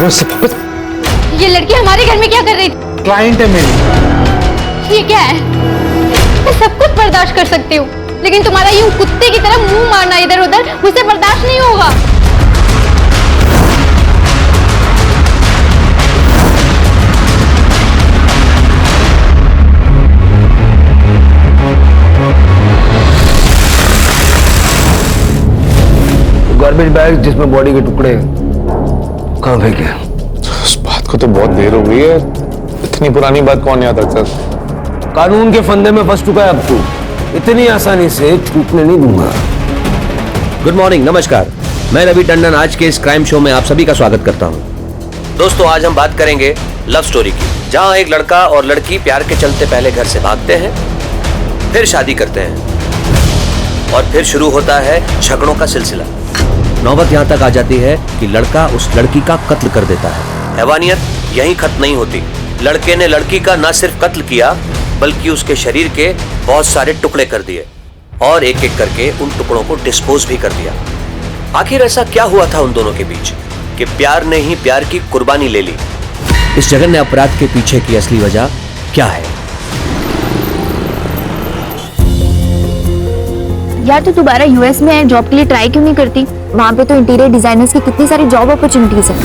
से वापस। ये लड़की हमारे घर में क्या कर रही थी? क्लाइंट है मेरी। ये क्या है? मैं सब कुछ बर्दाश्त कर सकती हूँ, लेकिन तुम्हारा यूं कुत्ते की तरह मुंह मारना इधर उधर मुझसे बर्दाश्त नहीं होगा। गार्बेज बैग जिसमें बॉडी के टुकड़े कहाँ फेंके? उस बात को तो बहुत देर हो गई है, इतनी पुरानी बात कौन याद रखता? कानून के फंदे में फंस चुका है अब तू, इतनी आसानी से छूटने नहीं दूंगा। गुड मॉर्निंग, नमस्कार। मैं रवि टंडन आज के इस क्राइम शो में आप सभी का स्वागत करता हूं। दोस्तों, आज हम बात करेंगे लव स्टोरी की, जहां एक लड़का और लड़की प्यार के चलते पहले घर से भागते हैं, फिर शादी करते हैं और फिर शुरू होता है झगड़ों का सिलसिला। नौबत यहां तक आ जाती है कि लड़का उस लड़की का कत्ल कर देता है। हैवानियत यहीं खत्म नहीं होती। लड़के ने लड़की का न सिर्फ कत्ल किया, बल्कि उसके शरीर के बहुत सारे टुकड़े कर दिए और एक एक करके उन टुकड़ों को डिस्पोज भी कर दिया। आखिर ऐसा क्या हुआ था उन दोनों के बीच कि प्यार ने ही प्यार की कुर्बानी ले ली? इस जघन्य अपराध के पीछे की असली वजह क्या है? यार तू दोबारा यूएस में जॉब के लिए ट्राई क्यों नहीं करती? वहाँ पे तो इंटीरियर डिजाइनर्स की कितनी सारी जॉब अपॉर्चुनिटीज हैं।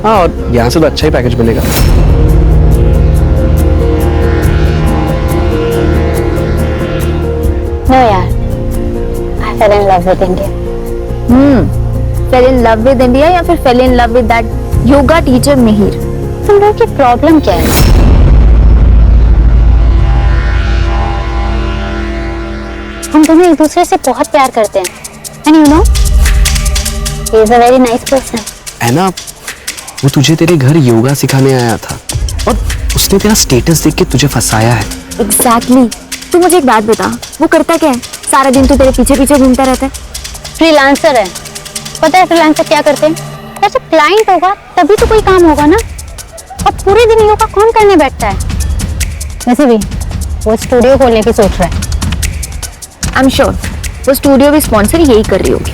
हाँ, और यहाँ से तो अच्छा ही पैकेज मिलेगा। नो यार, I fell in love with India. fell in love with India या फिर fell in love with that yoga teacher Mihir? तुम लोगों की प्रॉब्लम क्या है? हम दोनों एक दूसरे से बहुत प्यार करते हैं, and you know, he is a very nice person. है ना, वो तुझे तेरे घर योगा सिखाने आया था और उसने तेरा स्टेटस देख के तुझे फंसाया है। Exactly. तू मुझे एक बात बता, वो करता क्या है? सारा दिन तू तेरे पीछे पीछे घूमता रहता है। फ्रीलांसर है। पता है फ्रीलांसर क्या करते हैं? यार जब क्लाइंट होगा तभी तो कोई काम होगा ना, और पूरे दिन योगा कौन करने बैठता है? वैसे भी वो स्टूडियो खोलने की सोच रहा है। आई एम श्योर वो स्टूडियो भी स्पॉन्सर यही कर रही होगी।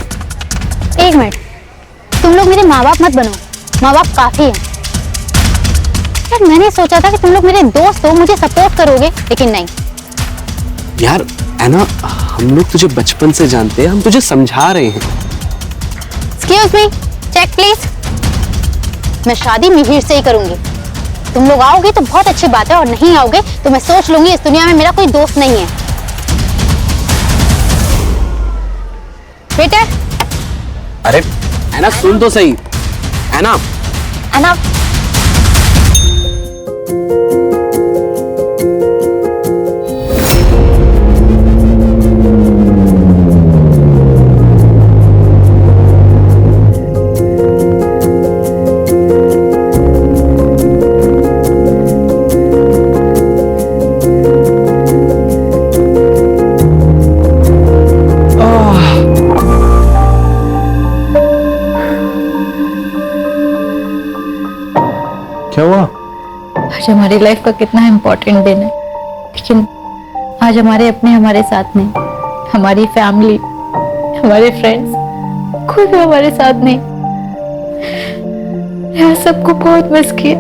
एक मिनट, तुम लोग मेरे माँ बाप मत बनो, माँ बाप काफी है। यार मैंने सोचा था कि तुम लोग मेरे दोस्त हो, मुझे सपोर्ट करोगे, लेकिन नहीं। यार ऐना, हम लोग तुझे बचपन से जानते हैं, हम तुझे समझा रहे हैं। Excuse me, check please. मैं शादी मिहिर से ही करूंगी। तुम लोग आओगे तो बहुत अच्छी बात है, और नहीं आओगे तो मैं सोच लूंगी इस दुनिया में मेरा कोई दोस्त नहीं है। बेटा। अरे ऐना सुन तो सही। ऐना, ऐना, क्या हुआ? आज हमारी लाइफ का कितना इम्पोर्टेंट दिन है, लेकिन आज हमारे अपने हमारे साथ नहीं, हमारी फैमिली, हमारे फ्रेंड्स, कोई भी हमारे साथ नहीं। यार सबको बहुत मिस किया।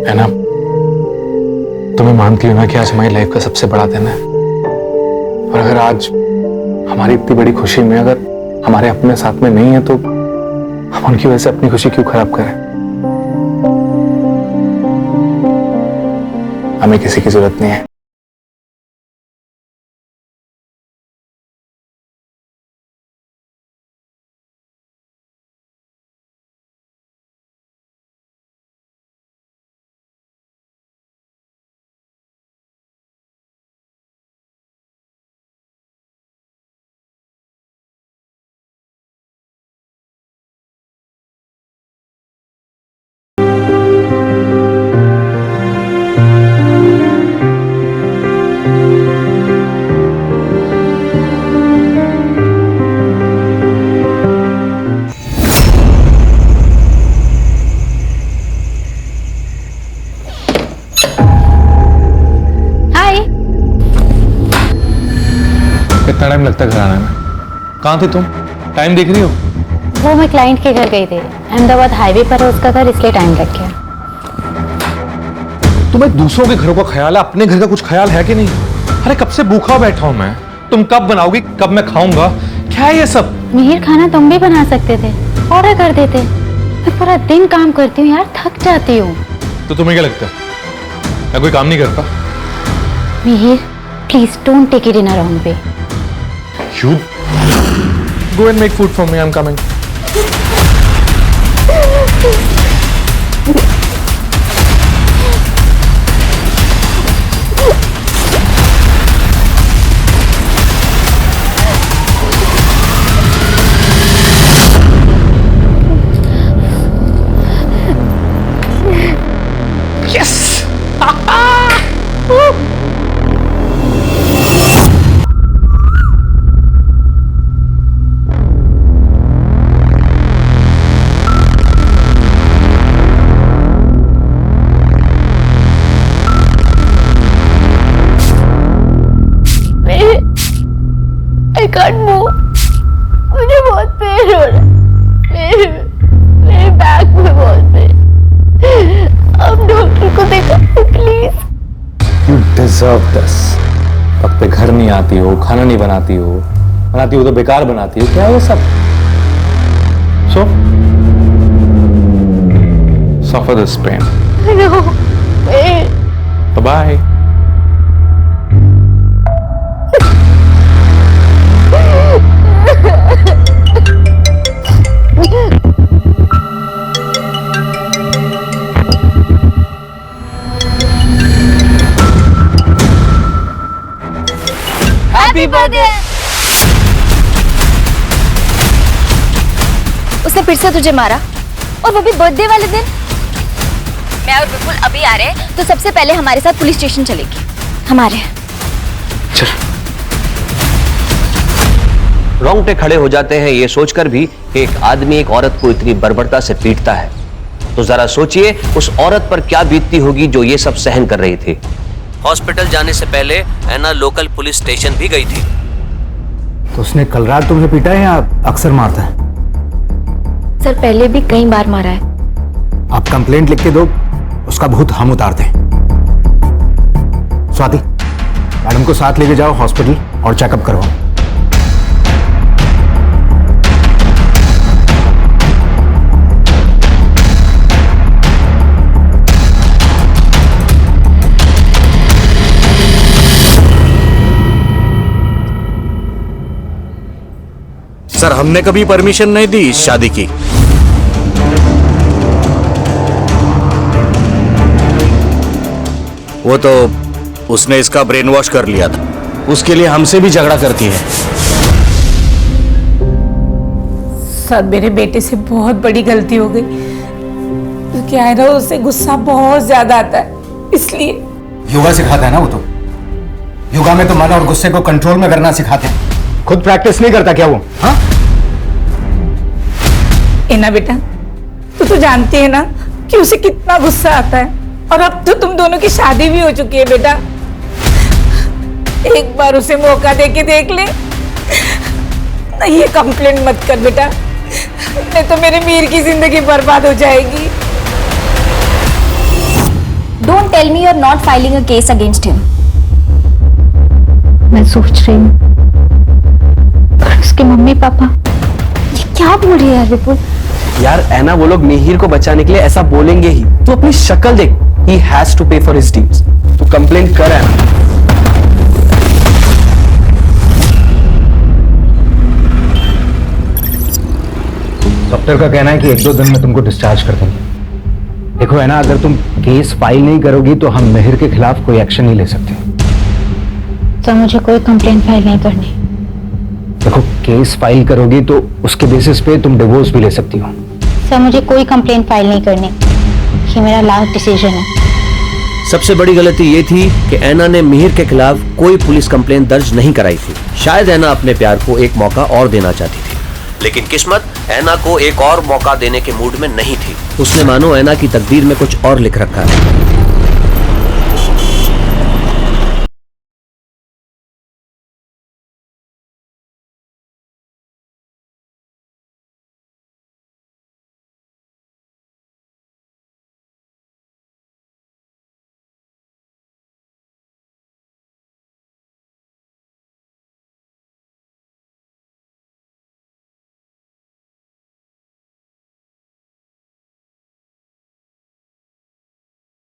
है ना, तुम्हें मानती हो ना कि आज हमारी लाइफ का सबसे बड़ा दिन है, और अगर आज हमारी इतनी बड़ी खुशी में अगर हमारे अपने साथ में नहीं है तो हम उनकी वजह से अपनी खुशी क्यों खराब करें? हमें किसी की जरूरत नहीं है। कितना टाइम लगता है घर आने में? कहाँ थी तुम? टाइम देख रही हो? वो मैं क्लाइंट के घर गई थी, अहमदाबाद हाईवे पर है उसका घर, इसलिए टाइम लग गया। तुम्हें दूसरों के घरों का ख्याल है, अपने घर का कुछ ख्याल है कि नहीं? अरे कब से भूखा बैठा हूं मैं, तुम कब बनाओगी, कब मैं खाऊंगा? क्या है ये सब? मिहिर, खाना तुम भी बना सकते थे, ऑर्डर कर देते। मैं पूरा दिन काम करती हूँ यार, थक जाती हूँ। तो तुम्हें क्या लगता है मैं कोई काम नहीं करता? Mihir, please don't take it in a wrong way. You go and make food for me. I'm coming. Yes! I can't move. मुझे बहुत पेन हो रहा है, मेरे बैक में बहुत पेन। आप डॉक्टर को देखा प्लीज। You deserve this. वक्त पे घर नहीं आती हो, खाना नहीं बनाती हो, बनाती हो तो बेकार बनाती हो। क्या है ये सब? So suffer this pain. No, pain. Bye bye. Happy birthday. उसने फिर से तुझे मारा, और वो भी बर्थडे वाले दिन। मैं और बिल्कुल अभी आ रहे हैं, तो सबसे पहले हमारे साथ पुलिस स्टेशन चलेगी। हमारे रोंगटे खड़े हो जाते हैं ये सोचकर भी कि एक आदमी एक औरत को इतनी बर्बरता से पीटता है। तो जरा सोचिए उस औरत पर क्या बीतती होगी जो ये सब सहन कर रही थी। हॉस्पिटल जाने से पहले ऐना लोकल पुलिस स्टेशन भी गई थी। तो उसने कल रात तुमसे पीटा है या अक्सर मारता है? सर पहले भी कई बार मारा है। आप कंप्लेंट लिख के दो, उसका भूत हम उतारते हैं। स्वाति, मैडम को साथ लेके जाओ हॉस्पिटल और चेकअप करवाओ। सर, हमने कभी परमिशन नहीं दी इस शादी की। वो तो उसने इसका ब्रेन वॉश कर लिया था, उसके लिए हमसे भी झगड़ा करती है। सर, मेरे बेटे से बहुत बड़ी गलती हो गई। तो क्या है ना, उससे गुस्सा बहुत ज्यादा आता है, इसलिए। योगा सिखाता है ना वो तो। योगा में तो मन और गुस्से को कंट्रोल में करना सिखाते हैं। खुद प्रैक्टिस नहीं करता क्या वो? हाँ? ना बेटा, तो जानती है ना कि उसे कितना गुस्सा आता है, और अब तो तुम दोनों की शादी भी हो चुकी है बेटा। एक बार उसे मौका देके देख ले। नहीं, ये कंप्लेंट मत कर बेटा, नहीं तो मेरे मीर की जिंदगी बर्बाद हो जाएगी। Don't tell me you are not filing a case against him. मैं सोच रही हूँ उसके मम्मी पापा। ये क्या बोल रही है यार विपुल? यार ऐना, वो लोग मिहिर को बचाने के लिए ऐसा बोलेंगे ही। तू अपनी शक्ल देख, he has to pay for his deeds। तू कंप्लेंट कर ऐना। डॉक्टर का कहना है कि 1-2 दिन में तुमको डिस्चार्ज कर देंगे। देखो है ना, अगर तुम केस फाइल नहीं करोगी तो हम मिहिर के खिलाफ कोई एक्शन नहीं ले सकते। तो मुझे कोई कंप्लेंट फाइल नहीं करनी। देखो, केस फाइल करोगी तो उसके बेसिस पे तुम डिवोर्स भी ले सकती हो। सर, मुझे कोई कंप्लेंट फाइल नहीं करनी, ये मेरा लास्ट डिसीजन है। सबसे बड़ी गलती ये थी कि ऐना ने मिहिर के खिलाफ कोई पुलिस कंप्लेंट दर्ज नहीं कराई थी। शायद ऐना अपने प्यार को एक मौका और देना चाहती थी, लेकिन किस्मत ऐना को एक और मौका देने के मूड में नहीं थी। उसने मानो ऐना की तकदीर में कुछ और लिख रखा है।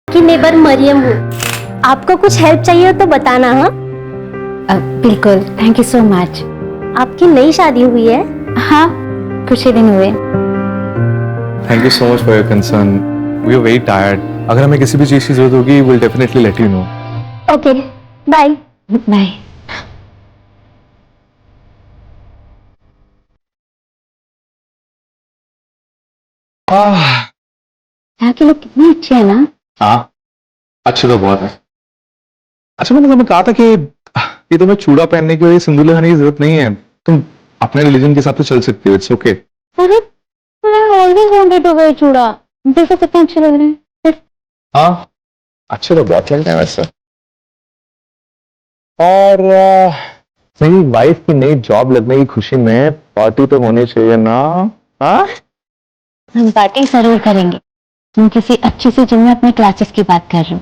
की नेबर मरियम हूँ। आपको कुछ हेल्प चाहिए हो तो बताना। हाँ बिल्कुल, थैंक यू सो मच। आपकी नई शादी हुई है? हाँ, कुछ ही दिन हुए। Thank you so much for your concern. We are very tired. अगर हमें किसी भी चीज की जरूरत होगी, will definitely let you know. Okay, bye bye. यहाँ के लोग कितने अच्छे हैं ना। हाँ, अच्छे तो बहुत है। अच्छा, मैंने तुम्हें कहा था कि ये तुम्हें चूड़ा पहनने की वजह सिंदूर लगाने की जरूरत नहीं है। तुम अपने रिलीजन के हिसाब से चल सकती हो। It's okay. अरे मैं ऑलवेज वांटेड टू वेयर चूड़ा। देखो कितने अच्छे लग रहे हैं। हाँ, अच्छे तो बहुत लगते हैं वैसे। और मेरी वाइफ की नई जॉब लगने की खुशी में पार्टी तो होनी चाहिए ना। हाँ, हम पार्टी जरूर करेंगे। तुम किसी अच्छी सी जिम में अपने क्लासेस की बात कर रहे हो,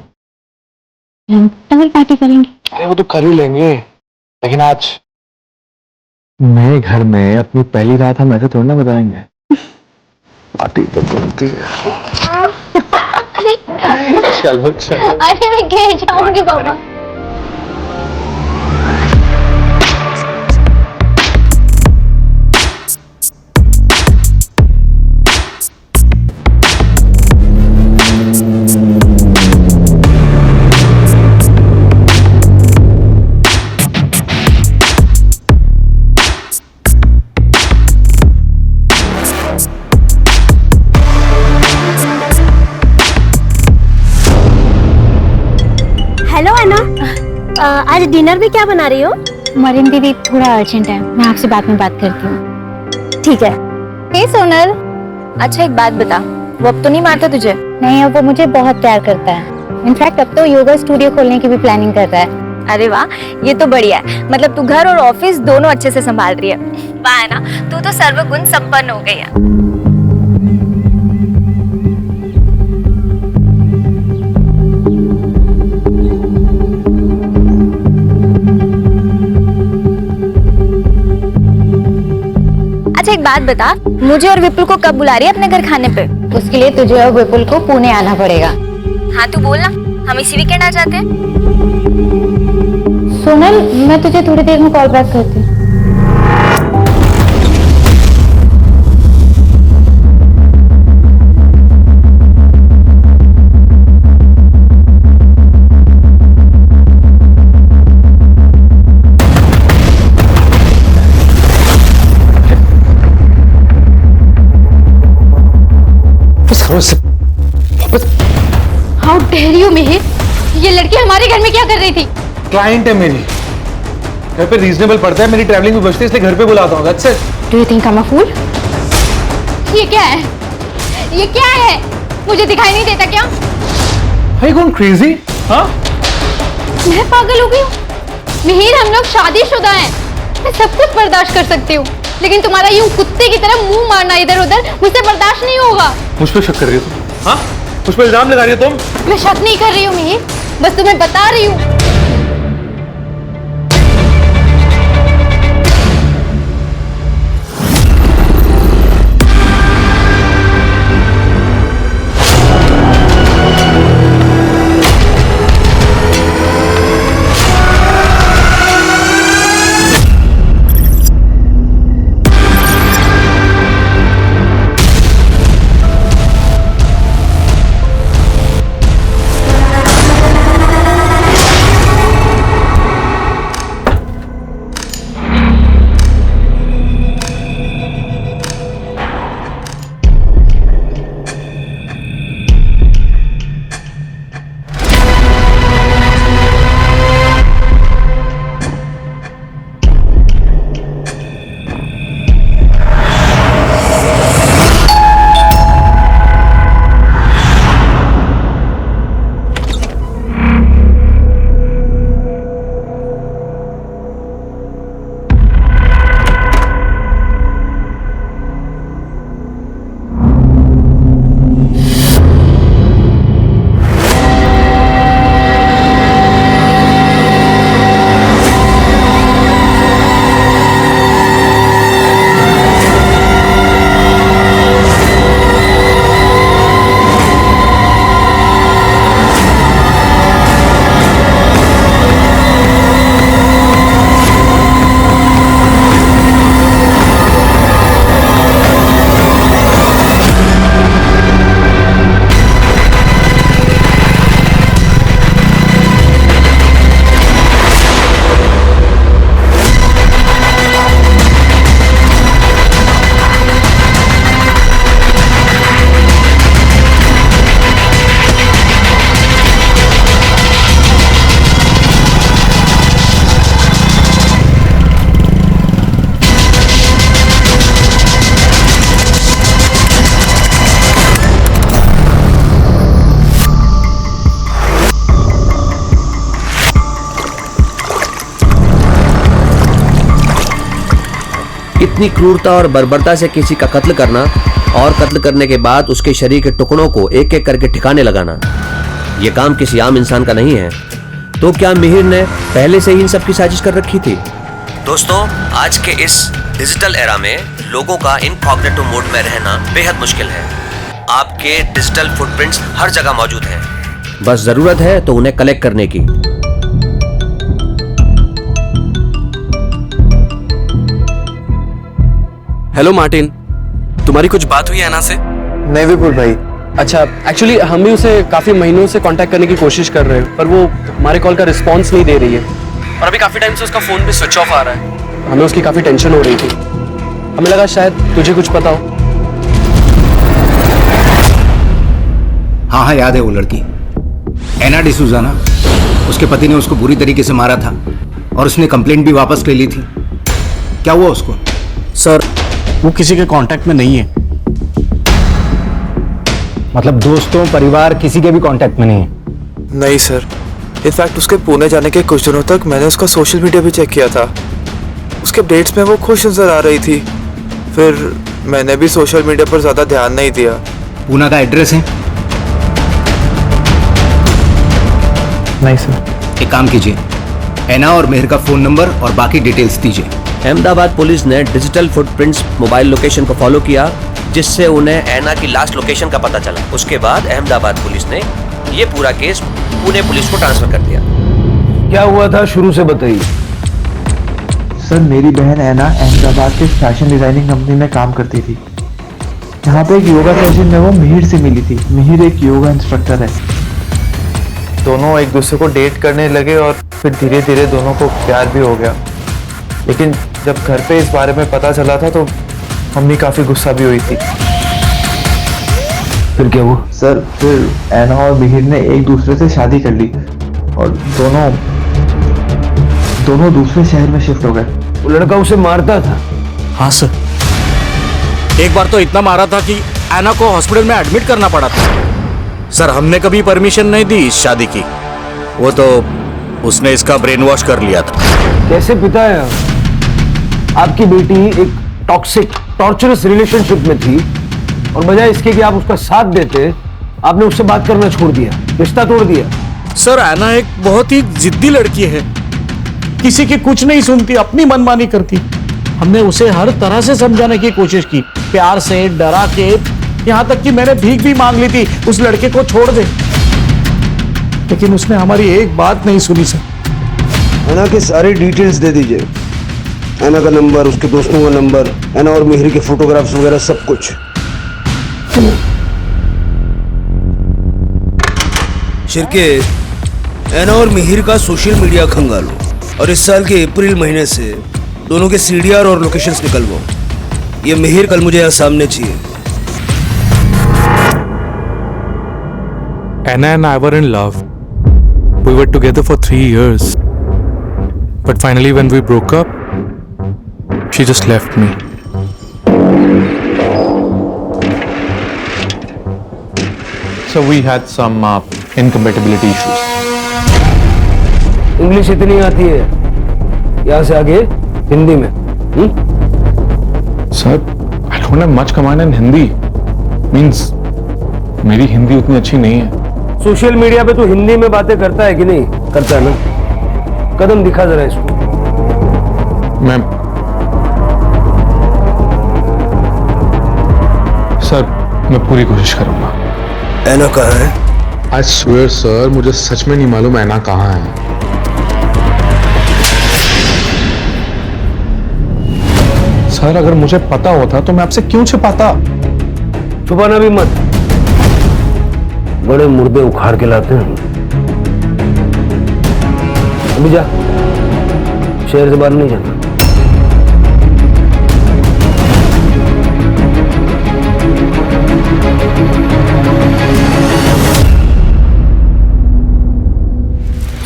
हम डबल पार्टी करेंगे। अरे वो तो कर ही लेंगे, लेकिन आज नए घर में अपनी पहली रात हम ऐसे थोड़ी ना बताएंगे। पार्टी तो बनती है। चलो चलो। अरे मैं गिर जाऊंगी बाबा। हेलो अन्ना, आज डिनर में क्या बना रही हो? मरियम दीदी, थोड़ा अर्जेंट है, मैं आपसे बाद में बात करती हूँ। ठीक है। हे सोनल, अच्छा एक बात बता, वो अब तो नहीं मारता तुझे? नहीं, अब वो मुझे बहुत प्यार करता है। इनफैक्ट अब तो योगा स्टूडियो खोलने की भी प्लानिंग कर रहा है। अरे वाह, ये तो बढ़िया है। मतलब तू घर और ऑफिस दोनों अच्छे से संभाल रही है। वाह है ना, तू तो सर्वगुण संपन्न हो गई है। अच्छा एक बात बता, मुझे और विपुल को कब बुला रही है अपने घर खाने पे? उसके लिए तुझे और विपुल को पुणे आना पड़ेगा। हाँ तू बोल ना, हम इसी वीकेंड आ जाते हैं। सोनल, मैं तुझे थोड़ी देर में कॉल बैक करती हूँ। हाउ डेयर यू मिहिर, ये लड़की हमारे घर में क्या कर रही थी? क्लाइंट है मेरी, घर पे रीजनेबल पड़ता है, मेरी ट्रैवलिंग भी बचती है, इसलिए घर पे बुलाता हूँ। That's it. Do you think I am a fool? ये क्या है? ये क्या है? मुझे दिखाई नहीं देता क्या? Are you going crazy? हाँ? मैं पागल हो गई हूँ? मिहिर, हम लोग शादीशुदा हैं, मैं सब कुछ बर्दाश्त कर सकती हूँ, लेकिन तुम्हारा यूं कुत्ते की तरह मुंह मारना इधर उधर मुझसे बर्दाश्त नहीं होगा। मुझ पे शक कर रही हो तुम? हाँ? मुझ पे इल्जाम लगा रही हो तुम? मैं शक नहीं कर रही हूँ मिहिर, बस तुम्हें बता रही हूँ। इतनी क्रूरता और बर्बरता से किसी का कत्ल करना और कत्ल करने के बाद उसके शरीर के टुकड़ों को एक एक करके ठिकाने लगाना, यह काम किसी आम इंसान का नहीं है। तो क्या मिहिर ने पहले से ही इन सब की साजिश कर रखी थी? दोस्तों, आज के इस डिजिटल एरा में लोगों का इनकॉग्निटो मोड में रहना बेहद मुश्किल है। आपके डिजिटल फुटप्रिंट्स हर जगह मौजूद हैं, बस जरूरत है तो उन्हें कलेक्ट करने की। हेलो मार्टिन, तुम्हारी कुछ बात हुई है ऐना से? नहीं विपुल भाई। अच्छा, एक्चुअली हम भी उसे काफी महीनों से कांटेक्ट करने की कोशिश कर रहे हैं, पर वो हमारे कॉल का रिस्पांस नहीं दे रही है और अभी काफी टाइम से उसका फोन भी स्विच ऑफ आ रहा है। हमें उसकी काफी टेंशन हो रही थी। हमें लगा शायद तुझे कुछ पता हो। हाँ हाँ, याद है वो लड़की एना डिसूजा ना, उसके पति ने उसको बुरी तरीके से मारा था और उसने कंप्लेंट भी वापस ले ली थी। क्या हुआ उसको? सर, वो किसी के कांटेक्ट में नहीं है। मतलब दोस्तों, परिवार, किसी के भी कांटेक्ट में नहीं है? नहीं सर, इनफैक्ट उसके पुणे जाने के कुछ दिनों तक मैंने उसका सोशल मीडिया भी चेक किया था। उसके अपडेट्स में वो खुश नजर आ रही थी। फिर मैंने भी सोशल मीडिया पर ज्यादा ध्यान नहीं दिया। पूना का एड्रेस है? नहीं सर। एक काम कीजिए, एना और मेहर का फोन नंबर और बाकी डिटेल्स दीजिए। अहमदाबाद पुलिस ने डिजिटल फुटप्रिंट्स मोबाइल लोकेशन को फॉलो किया, जिससे उन्हें ऐना की लास्ट लोकेशन का पता चला। उसके बाद अहमदाबाद पुलिस ने ये पूरा केस पुणे पुलिस को ट्रांसफर कर दिया। क्या हुआ था शुरू से बताइए। सर, मेरी बहन ऐना अहमदाबाद के फैशन डिजाइनिंग कंपनी में काम करती थी। यहाँ पे एक योगा सेशन में वो मिहिर से मिली थी। मिहिर एक योगा इंस्ट्रक्टर है। दोनों एक दूसरे को डेट करने लगे और फिर धीरे धीरे दोनों को प्यार भी हो गया। लेकिन जब घर पे इस बारे में पता चला था तो मम्मी काफी गुस्सा भी हुई थी। फिर क्या हुआ? सर, फिर ऐना और मिहिर ने एक दूसरे से शादी कर ली और दोनों दूसरे शहर में शिफ्ट हो गए। वो लड़का उसे मारता था? हाँ सर, एक बार तो इतना मारा था कि ऐना को हॉस्पिटल में एडमिट करना पड़ा था। सर, हमने कभी परमिशन नहीं दी इस शादी की। वो तो उसने इसका ब्रेन वॉश कर लिया था। कैसे पिता है? आपकी बेटी एक टॉक्सिक टॉर्चरस रिलेशनशिप में थी और बजाय इसके कि आप उसका साथ देते, आपने उससे बात करना छोड़ दिया, रिश्ता तोड़ दिया। सर, ऐना एक बहुत ही जिद्दी लड़की है, किसी की कुछ नहीं सुनती, अपनी मनमानी करती। हमने उसे हर तरह से समझाने की कोशिश की, प्यार से, डरा के, यहाँ तक कि मैंने भीख भी मांग ली थी उस लड़के को छोड़ दे, लेकिन उसने हमारी एक बात नहीं सुनी। सर, ऐना की सारी डिटेल्स दे दीजिए, ऐना का नंबर, उसके दोस्तों का नंबर, ऐना और मिहिर के फोटोग्राफ्स वगैरह सब कुछ। शिरके, ऐना और मिहिर का सोशल मीडिया खंगालो और इस साल के अप्रैल महीने से दोनों के सीडीआर और लोकेशंस निकलवाओ। ये मिहिर कल मुझे यहाँ सामने चाहिए। Anna and I were in love. We were together for 3 years. But finally when we broke up, she just left me. So we had some incompatibility issues. English इतनी आती है, यहाँ से आगे हिंदी में। Sir, I don't have much command in Hindi. Means मेरी हिंदी उतनी अच्छी नहीं है। सोशल मीडिया पे तो हिंदी में बातें करता है कि नहीं? करता है ना? कदम दिखा जरा इसको। सर, मैं पूरी कोशिश करूंगा। ऐना कहाँ है? I swear सर, मुझे सच में नहीं मालूम ऐना कहाँ है। सर, अगर मुझे पता होता तो मैं आपसे क्यों छिपाता? छुपाना भी मत, बड़े मुर्दे उखाड़ के लाते हैं। अभी जा, शहर से बाहर नहीं जाना।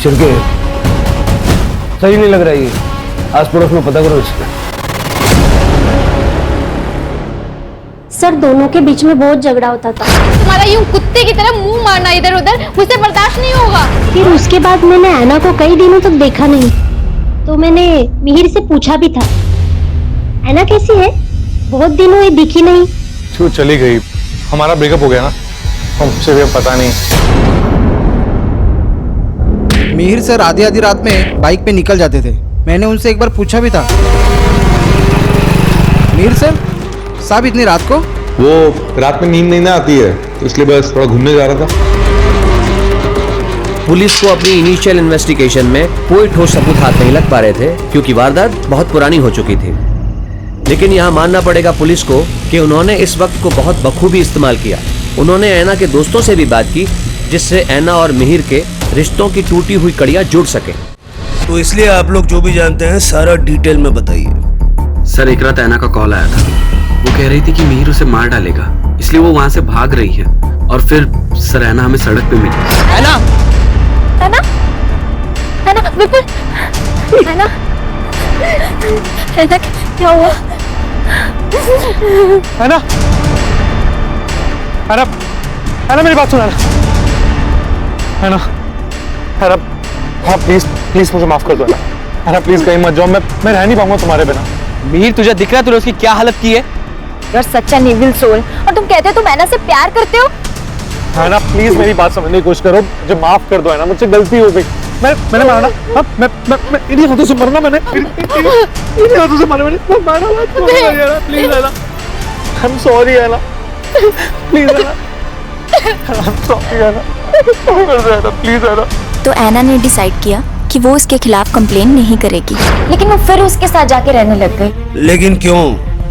छिड़के, सही नहीं लग रहा है ये। आस पड़ोस में पता करो इसका। सर, दोनों के बीच में बहुत झगड़ा होता था। तुम्हारा यूं कुत्ते की तरह मुंह मारना इधर उधर मुझसे बर्दाश्त नहीं होगा। फिर उसके बाद मैंने ऐना को कई दिनों तक देखा नहीं, तो मैंने मिहिर से पूछा भी था। ऐना कैसी है? बहुत दिन हुए दिखी नहीं। क्यों चली गई? हमारा ब्रेकअप हो गया ना, हमसे भी पता नहीं। मिहिर सर आधी आधी रात में बाइक पे निकल जाते थे। मैंने उनसे एक बार पूछा भी था, मिहिर सर साहब इतनी रात को? वो रात में नींद नहीं ना आती है, तो इसलिए बस थोड़ा घूमने जा रहा था। पुलिस को अपनी इनिशियल इन्वेस्टिगेशन में कोई ठोस सबूत हाथ नहीं लग पा रहे थे, क्योंकि वारदात बहुत पुरानी हो चुकी थी। लेकिन यहाँ मानना पड़ेगा पुलिस को कि उन्होंने इस वक्त को बहुत बखूबी इस्तेमाल किया। उन्होंने ऐना के दोस्तों से भी बात की, जिससे ऐना और मिहिर के रिश्तों की टूटी हुई कड़ियां जुड़ सके। तो इसलिए आप लोग जो भी जानते हैं सारा डिटेल में बताइए। सर एक रात ऐना का कॉल आया था। वो कह रही थी कि मिहिर उसे मार डालेगा, इसलिए वो वहाँ से भाग रही है। और फिर सर ऐना हमें सड़क पे मिली। ऐना विपुल, ऐना क्या हुआ? ऐना, ऐना, ऐना मेरी बात सुना। ऐना, ऐना, हाँ प्लीज प्लीज मुझे माफ कर दो। ऐना प्लीज कहीं मत जाओ, मैं रह नहीं पाऊंगा तुम्हारे बिना। मिहिर तुझे दिख रहा है तूने उसकी क्या हालत की है? यार सच्चा निविल सोल, और तुम कहते हो तुम ऐना से प्यार करते हो? ऐना प्लीज मेरी बात समझने की कोशिश करो, मुझे माफ कर दो। ऐना मुझसे गलती हो गई, मैंने मारा। हाँ मैं इन्हीं हाथों से मरना, मैंने इन्हीं हाथों से मारा, मैंने मारा। Please Anna, I am sorry Anna, please Anna, I am sorry Anna, please Anna. तो ऐना ने डिसाइड किया कि वो उसके खिलाफ कंप्लेन नहीं करेगी, लेकिन वो फिर उसके साथ जाके रहने लग गई। लेकिन क्यों?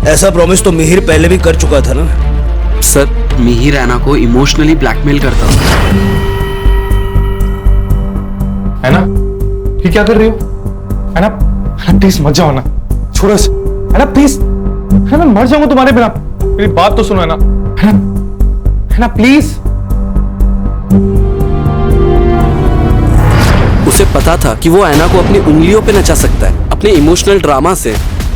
ऐसा प्रॉमिस तो मिहिर पहले भी कर चुका था ना। सर मिहिर ऐना को इमोशनली ब्लैकमेल करता था। ऐना, ये क्या कर रही हो? ऐना, ऐना प्लीज मत जाओ ना, छोड़ो इसे। ऐना प्लीज, ऐना मैं मर जाऊंगा तुम्हारे बिना, मेरी बात तो सुनो। ऐना, ऐना, ऐना प्लीज। उसे पता था कि वो ऐना को अपनी उंगलियों पे नचा सकता है, अपने इमोशनल ड्रामा से।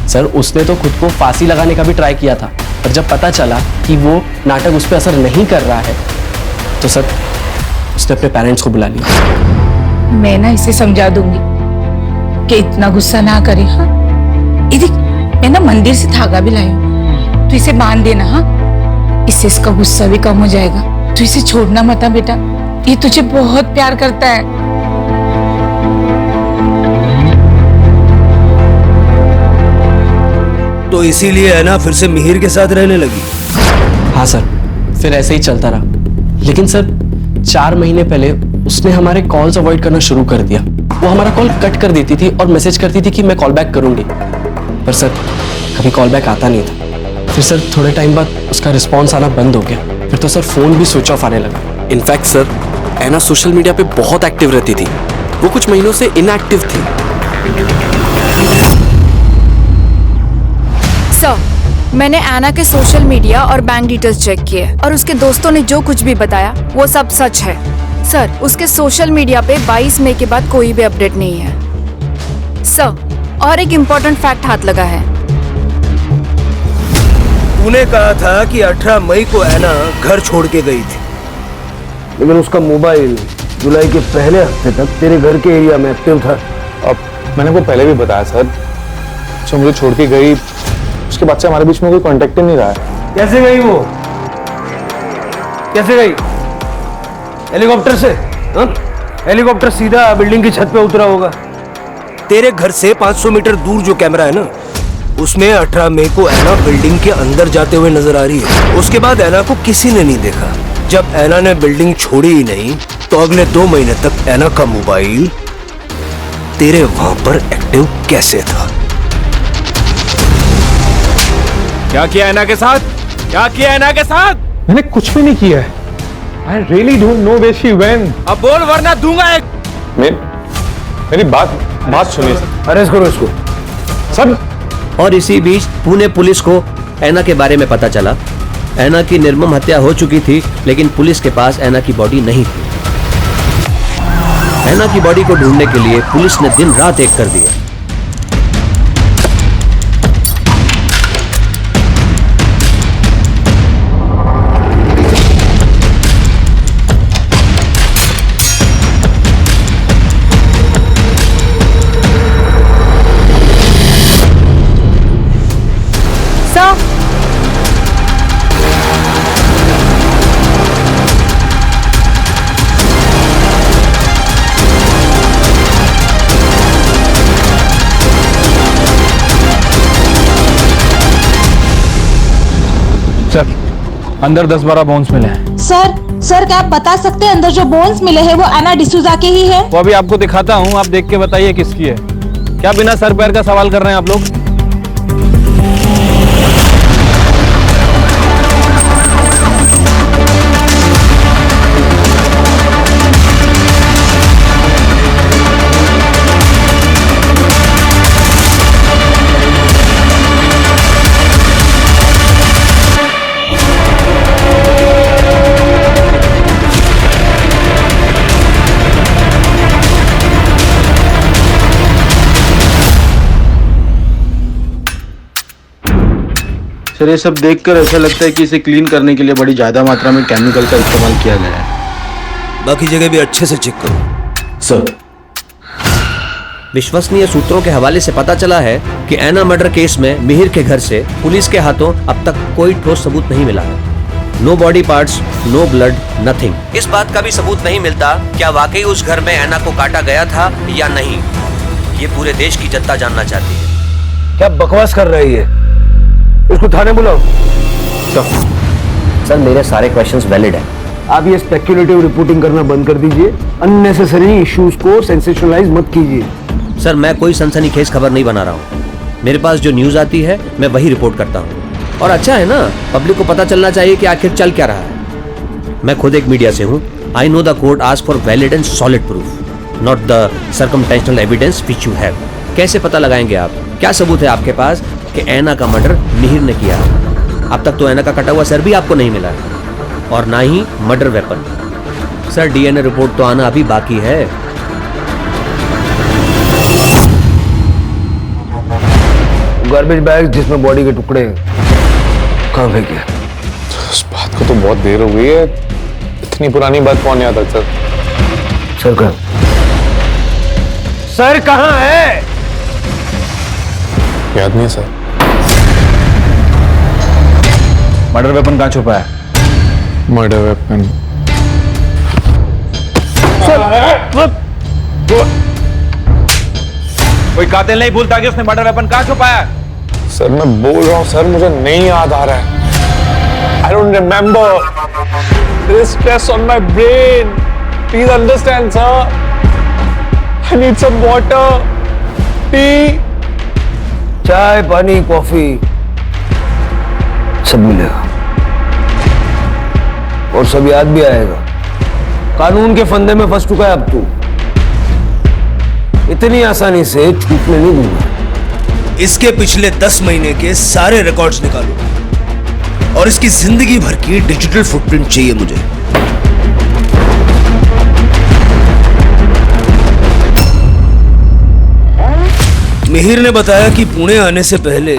सर उसने तो खुद को फांसी लगाने का भी ट्राई किया था, पर जब पता चला कि वो नाटक उस पर असर नहीं कर रहा है, तो सर उसने अपने पेरेंट्स को बुला लिया। मैं ना इसे समझा दूंगी कि इतना गुस्सा ना करे। हाँ ये देख, मैं ना मंदिर से धागा भी लाई हूँ, तो इसे बांध देना। हाँ इससे इसका गुस्सा भी कम हो जाएगा। तो इसे छोड़ना मत बेटा, ये तुझे बहुत प्यार करता है। तो इसीलिए है ना फिर से मिहिर के साथ रहने लगी। हाँ सर, फिर ऐसे ही चलता रहा। लेकिन सर 4 महीने पहले उसने हमारे कॉल्स अवॉइड करना शुरू कर दिया। वो हमारा कॉल कट कर देती थी और मैसेज करती थी कि मैं कॉल बैक करूंगी, पर सर कभी कॉल बैक आता नहीं था। फिर सर थोड़े टाइम बाद उसका रिस्पॉन्स आना बंद हो गया। फिर तो सर फोन भी स्विच ऑफ आने लगा। इनफैक्ट सर ऐना सोशल मीडिया पे बहुत एक्टिव रहती थी, वो कुछ महीनों से इनएक्टिव थी। सर मैंने ऐना के सोशल मीडिया और बैंक डिटेल्स चेक किए और उसके दोस्तों ने जो कुछ भी बताया वो सब सच है। सर उसके सोशल मीडिया पे 22 मई के बाद कोई भी अपडेट नहीं है। सर और एक इम्पोर्टेंट फैक्ट हाथ लगा है। तूने कहा था कि 18 मई को ऐना घर छोड़ के गई थी, लेकिन उसका मोबाइल जुलाई के पहले हफ्ते तक तेरे घर के एरिया में एक्टिव था। अब मैंने वो पहले भी बताया सर, जो मुझे छोड़ के गई उसके बाद से हमारे बीच में कोई कांटेक्ट ही नहीं रहा है। कैसे गई वो? कैसे गई? हेलीकॉप्टर से? हाँ? हेलीकॉप्टर सीधा बिल्डिंग की छत पे उतरा होगा। तेरे घर से 500 मीटर दूर जो कैमरा है ना, उसमें 18 मई को ऐना बिल्डिंग के अंदर जाते हुए नजर आ रही है। उसके बाद ऐना को किसी ने नहीं देखा। जब ऐना ने बिल्डिंग छोड़ी ही नहीं, तो अगले 2 महीने तक ऐना का मोबाइल तेरे वहां पर एक्टिव कैसे था? क्या किया ऐना के साथ? क्या किया ऐना के साथ? मैंने कुछ भी नहीं किया है। I really don't know where she went. अब बोल वरना दूंगा एक। मेरी बात सुनिए। अरेस्ट करो इसको। सर। और इसी बीच पुणे पुलिस को ऐना के बारे में पता चला। ऐना की निर्मम हत्या हो चुकी थी, लेकिन पुलिस के पास ऐना की बॉडी नहीं थी। ऐना की बॉडी को ढूंढने के लिए पुलिस ने दिन रात एक कर दिया। सर अंदर 10-12 बोन्स मिले हैं। सर क्या आप बता सकते हैं अंदर जो बोन्स मिले हैं वो एना डिसूजा के ही है? वो अभी आपको दिखाता हूँ, आप देख के बताइए किसकी है। क्या बिना सर पैर का सवाल कर रहे हैं आप लोग? सर ये सब देखकर ऐसा लगता है कि इसे क्लीन करने के लिए बड़ी ज्यादा मात्रा में केमिकल का इस्तेमाल किया गया है। बाकी जगह भी अच्छे से चेक करो। सर विश्वसनीय सूत्रों के हवाले से पता चला है कि एना मर्डर केस में मिहिर के घर से पुलिस के हाथों अब तक कोई ठोस सबूत नहीं मिला है। No body parts, no blood, nothing. इस बात का भी सबूत नहीं मिलता क्या वाकई उस घर में एना को काटा गया था या नहीं। ये पूरे देश की जनता जानना चाहती है। क्या बकवास कर रही है? इसको थाने बुलाओ। सर मेरे सारे क्वेश्चंस वैलिड हैं। आप ये स्पेक्युलेटिव रिपोर्टिंग करना बंद कर दीजिए। अननेसेसरी इश्यूज को सेंसेशनलाइज मत कीजिए। सर मैं कोई सनसनीखेज खबर नहीं बना रहा हूँ। मेरे पास जो न्यूज आती है मैं वही रिपोर्ट करता हूँ। और अच्छा है ना, पब्लिक को पता चलना चाहिए कि आखिर चल क्या रहा है। मैं खुद एक मीडिया से हूँ। I know the court ask for valid and solid proof, not the circumstantial evidence which you have. कैसे पता लगाएंगे आप? क्या सबूत है आपके पास कि एना का मर्डर मिहिर ने किया? अब तक तो एना का कटा हुआ सर भी आपको नहीं मिला है और ना ही murder weapon. Sir DNA report तो आना अभी बाकी है। गार्बेज बैग जिसमें बॉडी के टुकड़े कहाँ फेंके? उस बात को तो बहुत देर हो गई है। इतनी पुरानी बात कौन याद रखता? सर कहाँ? सर कहाँ है? याद नहीं सर। मर्डर वेपन कहाँ छुपा है? मर्डर वेपन कोई कातिल नहीं भूलता कि उसने मर्डर वेपन कहाँ छुपाया है। सर मैं बोल रहा हूँ सर, मुझे नहीं याद आ रहा है। I don't remember. There is stress on my brain. Please understand, sir. I need some water, tea. चाय, पानी, कॉफी सब मिलेगा और सब याद भी आएगा। कानून के फंदे में फंस चुका है अब तू। इतनी आसानी से छूटने नहीं दूंगा। इसके पिछले 10 महीने के सारे रिकॉर्ड्स निकालो और इसकी जिंदगी भर की डिजिटल फुटप्रिंट चाहिए मुझे। मिहिर ने बताया कि पुणे आने से पहले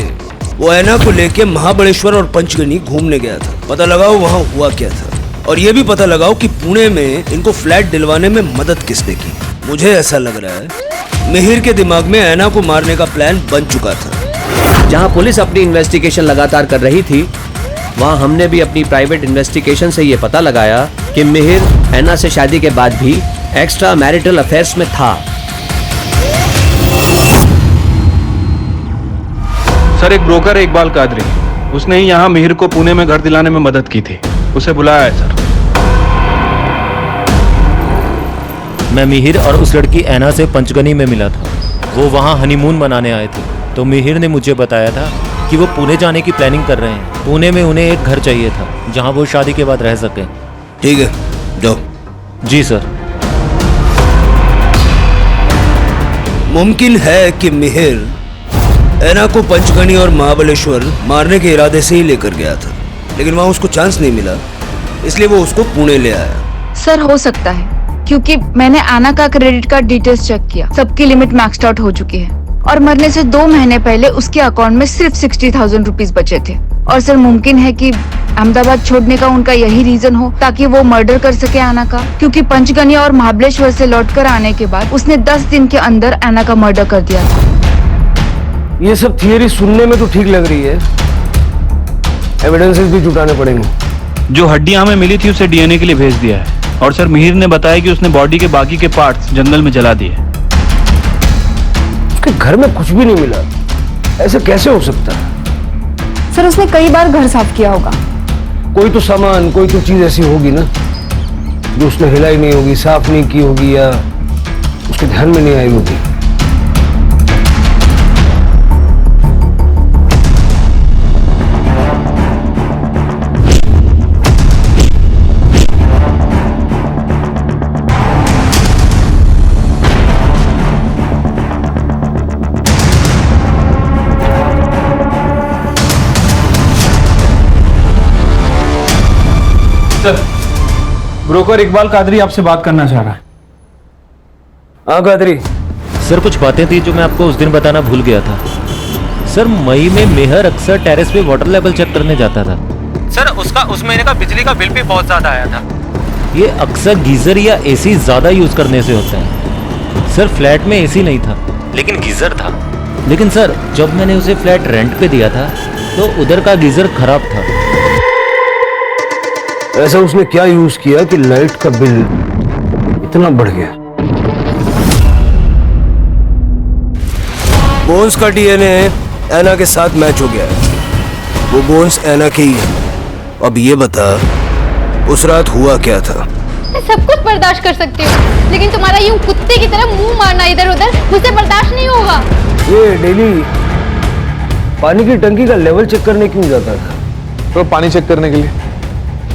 वो एना को लेके महाबलेश्वर और पंचगनी घूमने गया था। पता लगाओ वहां हुआ क्या था और ये भी पता लगाओ कि पुणे में इनको फ्लैट दिलवाने में मदद किसने की। मुझे ऐसा लग रहा है मिहिर के दिमाग में एना को मारने का प्लान बन चुका था। जहां पुलिस अपनी इन्वेस्टिगेशन लगातार कर रही थी, वहां हमने भी अपनी प्राइवेट इन्वेस्टिगेशन से ये पता लगाया कि मिहिर एना से शादी के बाद भी एक्स्ट्रा मैरिटल अफेयर्स में था। सर एक ब्रोकर है इकबाल कादरी, उसने ही यहाँ मिहिर को पुणे में घर दिलाने में मदद की थी। उसे बुलाया है सर। मैं मिहिर और उस लड़की एना से पंचगनी में मिला था। वो वहाँ हनीमून मनाने आए थे, तो मिहिर ने मुझे बताया था कि वो पुणे जाने की प्लानिंग कर रहे हैं। पुणे में उन्हें एक घर चाहिए था जहाँ वो शादी के बाद रह सके। ठीक है, जाओ। जी सर। मुमकिन है कि मिहिर एना को पंचगनी और महाबलेश्वर मारने के इरादे से ही लेकर गया था, लेकिन वहां उसको चांस नहीं मिला, इसलिए वो उसको पुणे ले आया। सर हो सकता है, क्योंकि मैंने आना का क्रेडिट कार्ड डिटेल्स चेक किया, सबकी लिमिट मैक्स्ड आउट हो चुकी है और मरने से 2 महीने पहले उसके अकाउंट में सिर्फ 60,000 रुपीज बचे थे। और सर मुमकिन है कि अहमदाबाद छोड़ने का उनका यही रीजन हो ताकि वो मर्डर कर सके आना का, क्योंकि पंचगनी और महाबलेश्वर से लौटकर आने के बाद उसने 10 दिन के अंदर आना का मर्डर कर दिया था। ये सब थियरी सुनने में तो ठीक लग रही है, एविडेंसेस भी जुटाने पड़ेंगे। जो हड्डियां हमें मिली थी उसे डीएनए के लिए भेज दिया है और सर मिहिर ने बताया कि उसने बॉडी के बाकी के पार्ट्स जंगल में जला दिए। उसके घर में कुछ भी नहीं मिला, ऐसे कैसे हो सकता है? सर उसने कई बार घर साफ किया होगा, कोई तो सामान, कोई तो चीज ऐसी होगी ना जो उसने हिलाई नहीं होगी, साफ नहीं की होगी, या उसके ध्यान में नहीं आई होगी। ब्रोकर इकबाल कादरी आपसे बात करना चाह रहा है। हाँ कादरी। सर कुछ बातें थी जो मैं आपको उस दिन बताना भूल गया था। सर मई में मेहर अक्सर टेरेस पे वाटर लेवल चेक करने जाता था। सर उसका उस महीने का बिजली का बिल भी बहुत ज्यादा आया था। ये अक्सर गीजर या एसी ज्यादा यूज करने से होता है। सर फ्लैट में एसी नहीं था लेकिन गीजर था। लेकिन सर जब मैंने उसे फ्लैट रेंट पे दिया था तो उधर का गीजर खराब था। ऐसा उसने क्या यूज किया कि लाइट का बिल इतना बढ़ गया? बोन्स का डीएनए ऐना के साथ मैच हो गया है। वो बोन्स ऐना के ही है। अब ये बता उस रात हुआ क्या था? मैं सब कुछ बर्दाश्त कर सकती हूँ लेकिन तुम्हारा यूं कुत्ते की तरह मुंह मारना इधर उधर मुझसे बर्दाश्त नहीं होगा। ये डेली पानी की टंकी का लेवल चेक करने क्यों जाता था? तो पानी चेक करने के लिए।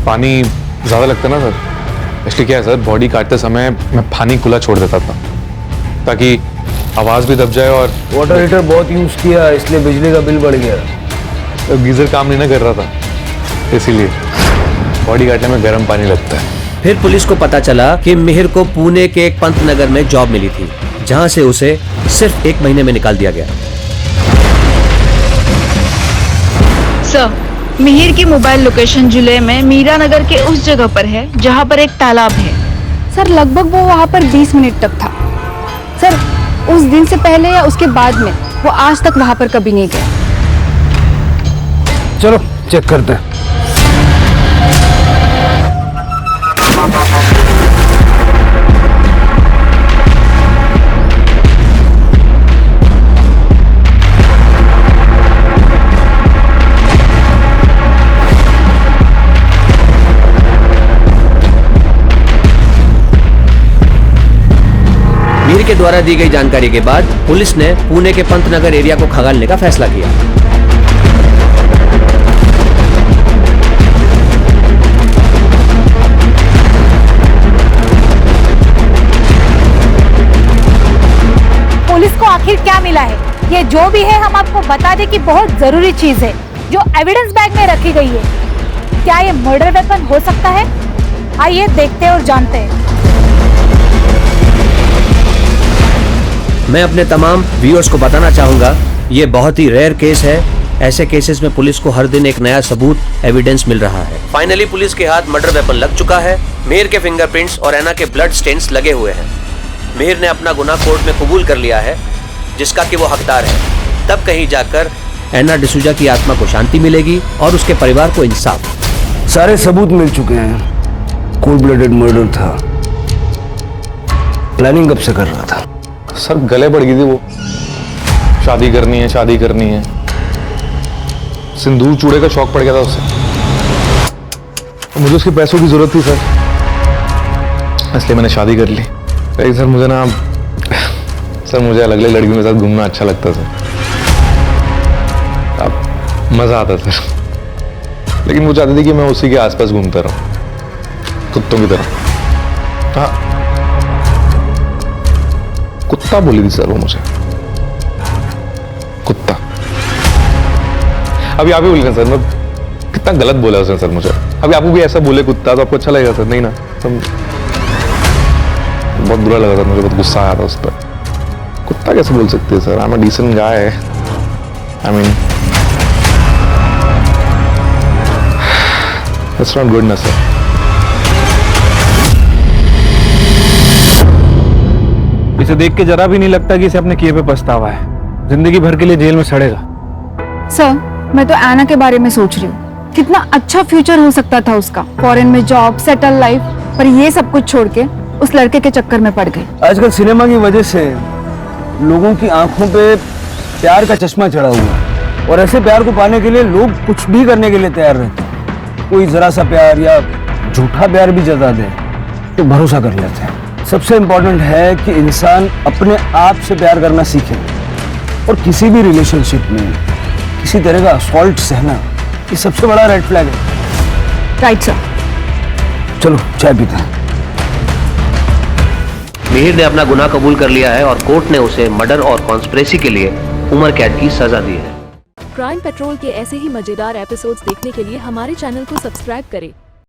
पानी ज्यादा लगता ना सर, इसलिए क्या है सर, बॉडी काटते समय मैं पानी खुला छोड़ देता था ताकि आवाज भी दब जाए। और वाटर हीटर बहुत यूज किया इसलिए बिजली का बिल बढ़ गया। तो गीजर काम नहीं ना कर रहा था इसीलिए बॉडी काटने में गर्म पानी लगता है। फिर पुलिस को पता चला कि मिहिर को पुणे के एक पंत नगर में जॉब मिली थी जहां से उसे सिर्फ 1 महीने में निकाल दिया गया। सर मिहिर की मोबाइल लोकेशन जिले में मीरा नगर के उस जगह पर है जहां पर एक तालाब है। सर लगभग वो वहां पर 20 मिनट तक था। सर उस दिन से पहले या उसके बाद में वो आज तक वहां पर कभी नहीं गया। चलो चेक करते हैं। मीर के द्वारा दी गई जानकारी के बाद पुलिस ने पुणे के पंतनगर एरिया को खंगालने का फैसला किया। पुलिस को आखिर क्या मिला है? ये जो भी है हम आपको बता दें कि बहुत जरूरी चीज है जो एविडेंस बैग में रखी गई है। क्या ये मर्डर वेपन हो सकता है? आइए देखते हैं और जानते हैं। मैं अपने तमाम व्यूअर्स को बताना चाहूंगा ये बहुत ही रेयर केस है। ऐसे केसेस में पुलिस को हर दिन एक नया सबूत, एविडेंस मिल रहा है। फाइनली पुलिस के हाथ मर्डर वेपन लग चुका है। मिहिर के फिंगरप्रिंट्स और ऐना के ब्लड स्टेन्स लगे हुए हैं। मिहिर ने अपना गुनाह कोर्ट में कबूल कर लिया है जिसका कि वो हकदार है। तब कहीं जाकर ऐना डिसूजा की आत्मा को शांति मिलेगी और उसके परिवार को इंसाफ। सारे सबूत मिल चुके हैं। कोल्ड ब्लडेड मर्डर था। प्लानिंग कब से कर रहा था? सर गले पड़ गई थी वो, शादी करनी है शादी करनी है। सिंदूर चूड़े का शौक पड़ गया था उससे। मुझे उसके पैसों की जरूरत थी सर, इसलिए मैंने शादी कर ली। लेकिन सर मुझे ना सर मुझे अलग अलग लड़कियों के साथ घूमना अच्छा लगता था। अब मजा आता था लेकिन वो चाहती थी कि मैं उसी के आसपास घूमता रहूं कुत्तों की तरह। हाँ कुत्ता बोली थी सर वो मुझे, कुत्ता। अभी आप ही बोलिए सर, मैं कितना गलत बोला उसने सर मुझे। अभी आपको भी ऐसा बोले कुत्ता तो आपको अच्छा लगेगा सर? नहीं ना। तो बहुत बुरा लगा सर, मुझे बहुत गुस्सा आया था उस पर। कुत्ता कैसे बोल सकते हैं sir? I am a decent guy. I mean it's not good ना सर। इसे देख के जरा भी नहीं लगता कि इसे अपने किए पे पछतावा है। जिंदगी भर के लिए जेल में सड़ेगा। सर मैं तो ऐना के बारे में सोच रही हूँ। कितना अच्छा फ्यूचर हो सकता था उसका, फॉरेन में जॉब, सेटल लाइफ, पर ये सब कुछ छोड़ के उस लड़के के चक्कर में पड़ गई। आजकल सिनेमा की वजह से लोगों की आंखों पे प्यार का चश्मा चढ़ा हुआ है और ऐसे प्यार को पाने के लिए लोग कुछ भी करने के लिए तैयार रहते हैं। कोई जरा सा प्यार या झूठा प्यार भी जता दे तो भरोसा कर लेते हैं। सबसे इम्पोर्टेंट है कि इंसान अपने आप से प्यार करना सीखे और किसी भी रिलेशनशिप में किसी तरह का असॉल्ट सहना ये सबसे बड़ा रेड फ्लैग है। Right sir. चलो चाय पीते हैं। मिहिर ने अपना गुनाह कबूल कर लिया है और कोर्ट ने उसे मर्डर और कॉन्स्पिरेसी के लिए उम्र कैद की सजा दी है। क्राइम पेट्रोल के ऐसे ही मजेदार एपिसोड्स देखने के लिए हमारे चैनल को सब्सक्राइब करें